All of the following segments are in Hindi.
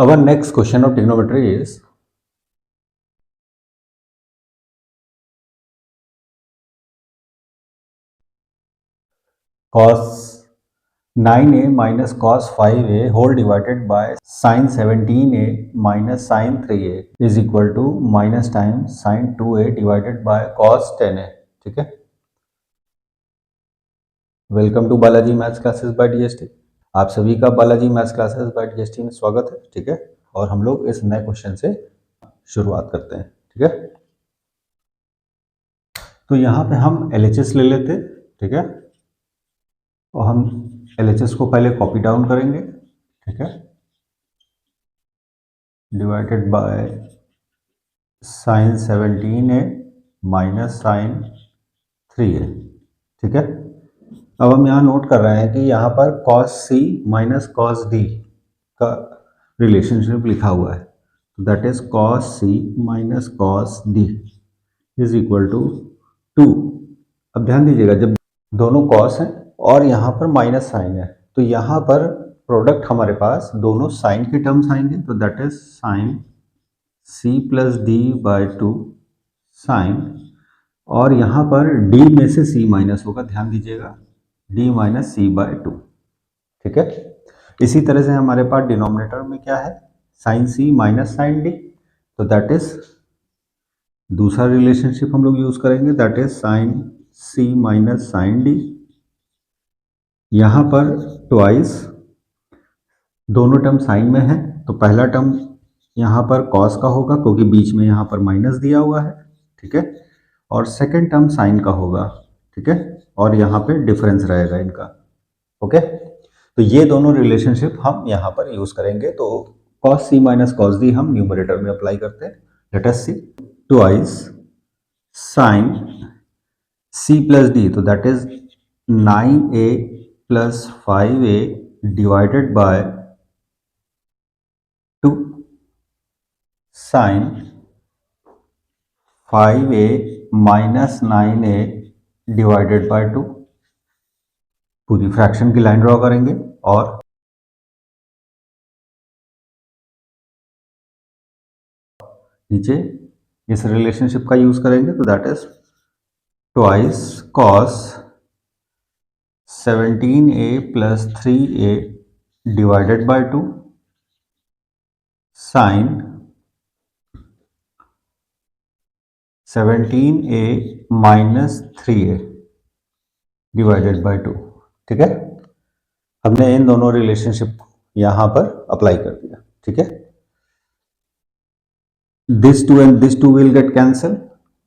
Our next question of trigonometry is cos 9a minus cos 5a whole divided by sin 17a minus sin 3a is equal to minus times sin 2a divided by cos 10a। ठीक है, welcome to Balaji maths classes by DST. आप सभी का Balaji maths classes by DST में स्वागत है। ठीक है, और हम लोग इस नए क्वेश्चन से शुरुआत करते हैं। ठीक है, तो यहाँ पे हम LHS ले लेते। ठीक है, और हम LHS को पहले कॉपी डाउन करेंगे। ठीक है, divided by sine 17a minus sine 3a। ठीक है, अब हम यहाँ नोट कर रहे हैं कि यहाँ पर cos c minus cos d का रिलेशनशिप लिखा हुआ है, that is cos c minus cos d is equal to 2। अब ध्यान दीजिएगा, जब दोनों cos हैं और यहाँ पर माइनस साइन है तो यहाँ पर प्रोडक्ट हमारे पास दोनों साइन के टर्म्स आएंगे, तो that is sine c plus d by 2 sine, और यहाँ पर d में से c माइनस होगा, ध्यान दीजिएगा, d माइनस सी बाई 2। ठीक है, इसी तरह से हमारे पास डिनोमिनेटर में क्या है, sine c minus sine d, तो दैट इज दूसरा रिलेशनशिप हम लोग यूज करेंगे, that is sine c minus sine d। यहाँ पर ट्वाइस दोनों टर्म साइन में है, तो पहला टर्म यहाँ पर कॉस का होगा क्योंकि बीच में यहाँ पर माइनस दिया हुआ है। ठीक है, और सेकेंड टर्म साइन का होगा। ठीक है, और यहाँ पे डिफरेंस रहेगा इनका। ओके, तो ये दोनों रिलेशनशिप हम यहाँ पर यूज करेंगे। तो cos c minus cos d हम न्यूमरेटर में अप्लाई करते हैं। Let us see, twice sine c plus d, तो that is 9a plus 5a divided by 2 sine 5a minus 9a divided by 2। पूरी फ्रैक्शन की लाइन ड्रॉ करेंगे और नीचे इस रिलेशनशिप का यूज करेंगे, तो that is twice cos 17a plus 3a divided by 2 sine 17a minus 3a divided by 2। ठीक है, हमने इन दोनों रिलेशनशिप यहां पर अप्लाई कर दिया। ठीक है, this two and this two will get cancel.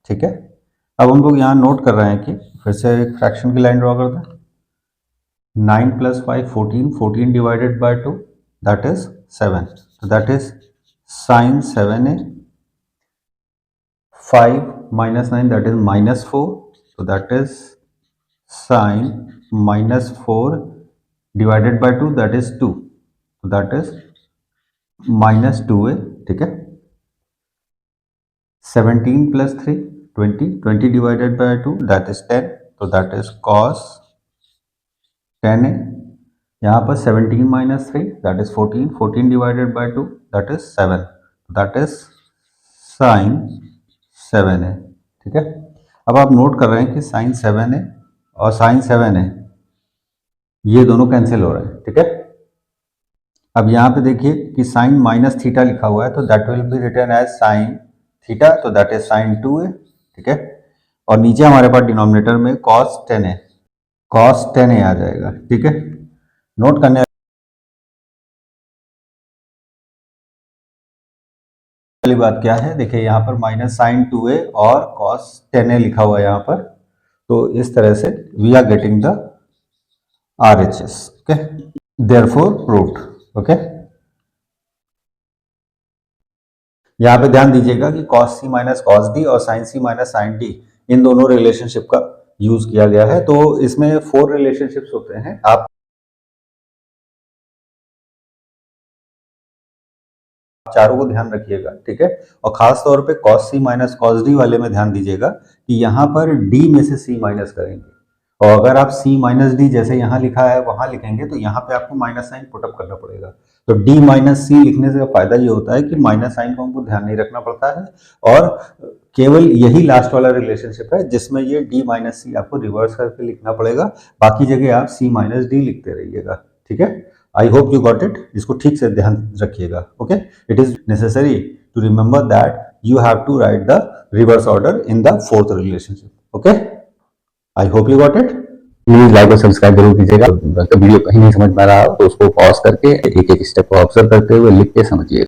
ठीक है, अब हम लोग यहाँ नोट कर रहे हैं कि फिर से एक फ्रैक्शन की लाइन ड्रॉ करते हैं। 9 plus 5 14, 14 divided by 2 that is 7, तो that is sign 7a, 5 minus 9 that is minus 4, तो that is sign minus 4 divided by 2 that is 2, तो दैट इज माइनस 2a। ठीक है, 17 plus 3 20, 20 divided by 2 that is 10, तो दैट इज कॉस 10a। यहाँ पर 17 minus 3 that is 14, 14 divided by 2 that is 7, that is sign 7a। ठीक है, अब आप नोट कर रहे हैं कि साइन 7a और साइन 7a ये दोनों कैंसिल हो रहे हैं। ठीक है, अब यहाँ पे देखिए कि साइन माइनस थीटा लिखा हुआ है, तो that will be written as sine theta, तो दैट इज साइन 2a। ठीक है, और नीचे हमारे पास डिनोमिनेटर में cos 10a आ जाएगा। ठीक है, नोट करने वाली बात क्या है, देखिए यहाँ पर माइनस साइन 2a और cos 10a लिखा हुआ है यहाँ पर, तो इस तरह से we are getting the RHS। Okay, therefore proved. Okay, यहाँ पे ध्यान दीजिएगा कि cos c minus cos d और sin c minus sin d इन दोनों रिलेशनशिप का यूज किया गया है। तो इसमें 4 रिलेशनशिप्स होते हैं, आप चारों को ध्यान रखिएगा। ठीक है, और खास तौर पे cos c minus cos d वाले में ध्यान दीजिएगा कि यहाँ पर d में से c माइनस करेंगे, और अगर आप c माइनस d जैसे यहाँ लिखा है वहां लिखेंगे तो यहाँ पे आपको माइनस साइन पुटअप करना पड़ेगा। तो डी माइनस सी लिखने से फायदा ये होता है कि माइनस साइन को हमको ध्यान नहीं रखना पड़ता है, और केवल यही लास्ट वाला रिलेशनशिप है जिसमें ये डी माइनस सी आपको रिवर्स करके लिखना पड़ेगा, बाकी जगह आप सी माइनस डी लिखते रहिएगा। ठीक है, I hope you got it. इसको ठीक से ध्यान रखिएगा। Okay, it is necessary to remember that you have to write the reverse order in the fourth relationship. Okay, I hope you got it. Please like और सब्सक्राइब जरूर कीजिएगा। वीडियो कहीं नहीं समझ में आ रहा हो तो उसको पॉज करके एक एक स्टेप को ऑब्जर्व करते हुए लिख के समझिए।